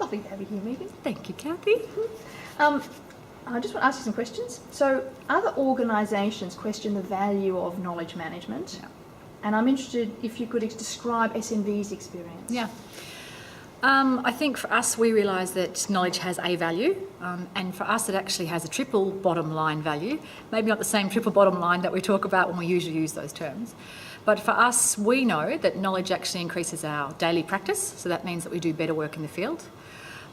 Lovely to have you here, Megan. Thank you, Kathy. I just want to ask you some questions. So, other organisations question the value of knowledge management, and I'm interested if you could describe SNV's experience. Yeah. I think for us, we realise that knowledge has a value, and for us, it actually has a triple bottom line value. Maybe not the same triple bottom line that we talk about when we usually use those terms. But for us, we know that knowledge actually increases our daily practice, so that means that we do better work in the field.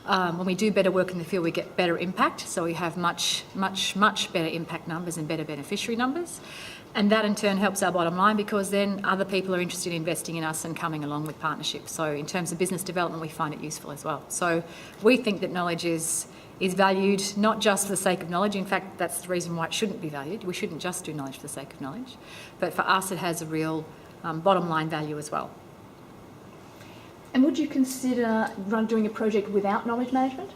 When we do better work in the field, we get better impact, so we have much better impact numbers and better beneficiary numbers. And that in turn helps our bottom line, because then other people are interested in investing in us and coming along with partnerships. So in terms of business development, we find it useful as well. So we think that knowledge is valued not just for the sake of knowledge. In fact, that's the reason why it shouldn't be valued. We shouldn't just do knowledge for the sake of knowledge. But for us, it has a real bottom line value as well. And would you consider doing a project without knowledge management?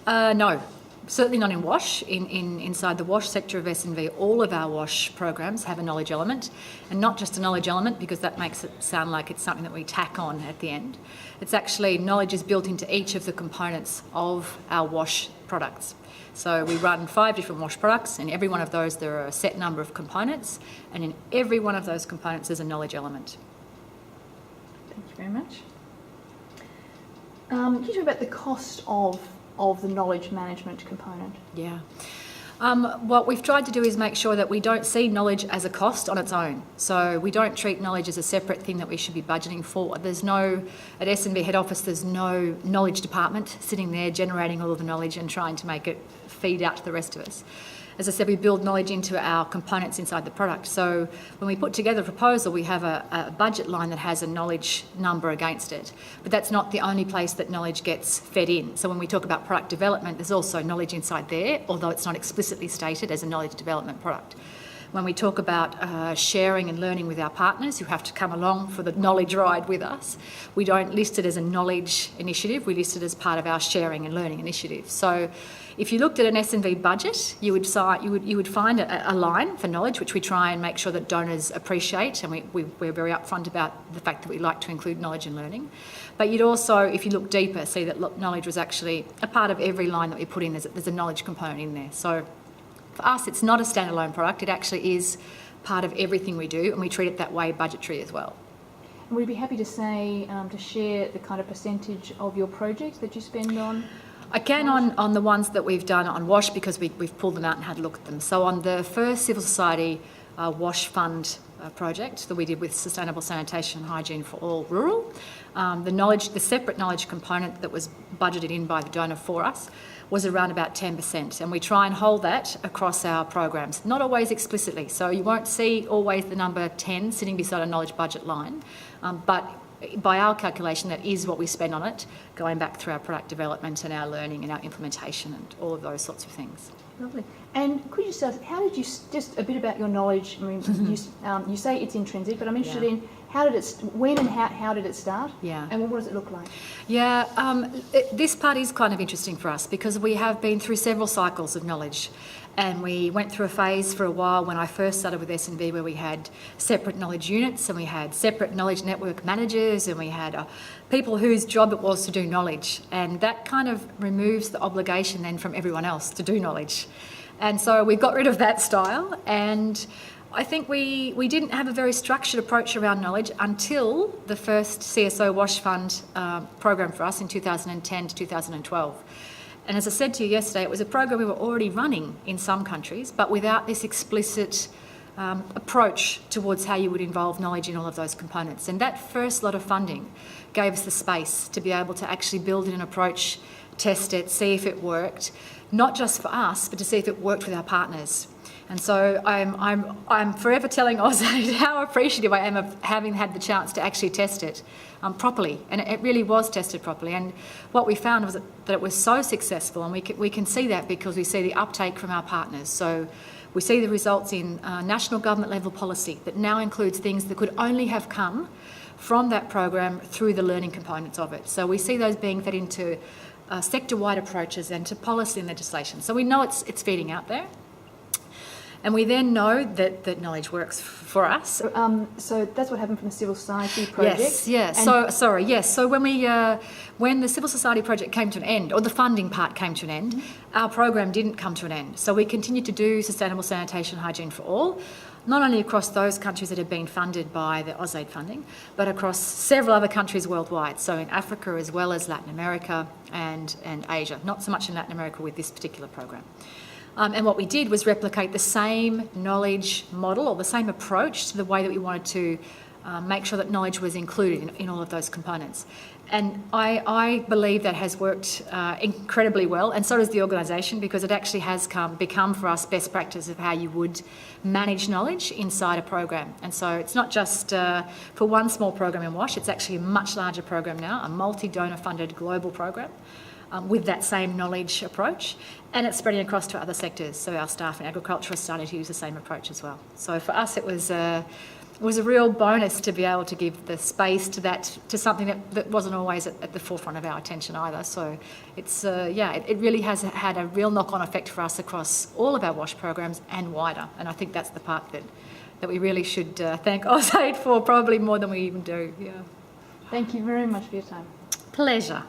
No. Certainly not in WASH. Inside the WASH sector of SNV, all of our WASH programs have a knowledge element, and not just a knowledge element because that makes it sound like it's something that we tack on at the end. It's actually knowledge is built into each of the components of our WASH products. So we run 5 different WASH products, and every one of those there are a set number of components, and in every one of those components there's a knowledge element. Thank you very much. Can you talk about the cost of the knowledge management component? Yeah. What we've tried to do is make sure that we don't see knowledge as a cost on its own. So we don't treat knowledge as a separate thing that we should be budgeting for. At SNV head office, there's no knowledge department sitting there generating all of the knowledge and trying to make it feed out to the rest of us. As I said, we build knowledge into our components inside the product. So when we put together a proposal, we have a budget line that has a knowledge number against it. But that's not the only place that knowledge gets fed in. So when we talk about product development, there's also knowledge inside there, although it's not explicitly stated as a knowledge development product. When we talk about sharing and learning with our partners who have to come along for the knowledge ride with us, we don't list it as a knowledge initiative, we list it as part of our sharing and learning initiative. So if you looked at an SNV budget, you would find a line for knowledge, which we try and make sure that donors appreciate, and we're very upfront about the fact that we like to include knowledge and learning. But you'd also, if you look deeper, see that knowledge was actually a part of every line that we put in. There's a knowledge component in there. So for us, it's not a standalone product. It actually is part of everything we do, and we treat it that way budgetary as well. And we'd be happy to say, to share the kind of percentage of your projects that you spend on? I can on the ones that we've done on WASH, because we've pulled them out and had a look at them. So on the first Civil Society WASH Fund project that we did with Sustainable Sanitation and Hygiene for All Rural, the separate knowledge component that was budgeted in by the donor for us was around about 10%, and we try and hold that across our programs, not always explicitly. So you won't see always the number 10 sitting beside a knowledge budget line, but by our calculation, that is what we spend on it, going back through our product development and our learning and our implementation and all of those sorts of things. Lovely. And could you tell us, how did you, just a bit about your knowledge, I mean, you say it's intrinsic, but I'm interested in how did it, when and how did it start? Yeah. And what does it look like? Yeah, this part is kind of interesting for us because we have been through several cycles of knowledge. And we went through a phase for a while when I first started with SNV where we had separate knowledge units and we had separate knowledge network managers and we had people whose job it was to do knowledge. And that kind of removes the obligation then from everyone else to do knowledge. And so we got rid of that style, and I think we didn't have a very structured approach around knowledge until the first CSO WASH Fund program for us in 2010 to 2012. And as I said to you yesterday, it was a program we were already running in some countries, but without this explicit approach towards how you would involve knowledge in all of those components. And that first lot of funding gave us the space to be able to actually build an approach, test it, see if it worked, not just for us, but to see if it worked with our partners. And so I'm forever telling AusAid how appreciative I am of having had the chance to actually test it properly, and it really was tested properly. And what we found was that it was so successful, and we can see that because we see the uptake from our partners. So we see the results in national government level policy that now includes things that could only have come from that program through the learning components of it. So we see those being fed into sector-wide approaches and to policy and legislation. So we know it's feeding out there. And we then know that knowledge works for us. So that's what happened from the civil society project. Yes, yes. So when the civil society project came to an end, or the funding part came to an end, our program didn't come to an end. So we continued to do sustainable sanitation hygiene for all, not only across those countries that had been funded by the AusAid funding, but across several other countries worldwide. So in Africa as well as Latin America and Asia. Not so much in Latin America with this particular program. And what we did was replicate the same knowledge model or the same approach to the way that we wanted to make sure that knowledge was included in all of those components. And I believe that has worked incredibly well, and so does the organisation, because it actually has become for us best practice of how you would manage knowledge inside a program. And so it's not just for one small program in WASH, it's actually a much larger program now, a multi-donor funded global program. With that same knowledge approach, and it's spreading across to other sectors. So our staff in agriculture are starting to use the same approach as well. So for us, it was a real bonus to be able to give the space to something that wasn't always at the forefront of our attention either. So it's it really has had a real knock-on effect for us across all of our WASH programs and wider. And I think that's the part that we really should thank AusAid for, probably more than we even do. Yeah. Thank you very much for your time. Pleasure.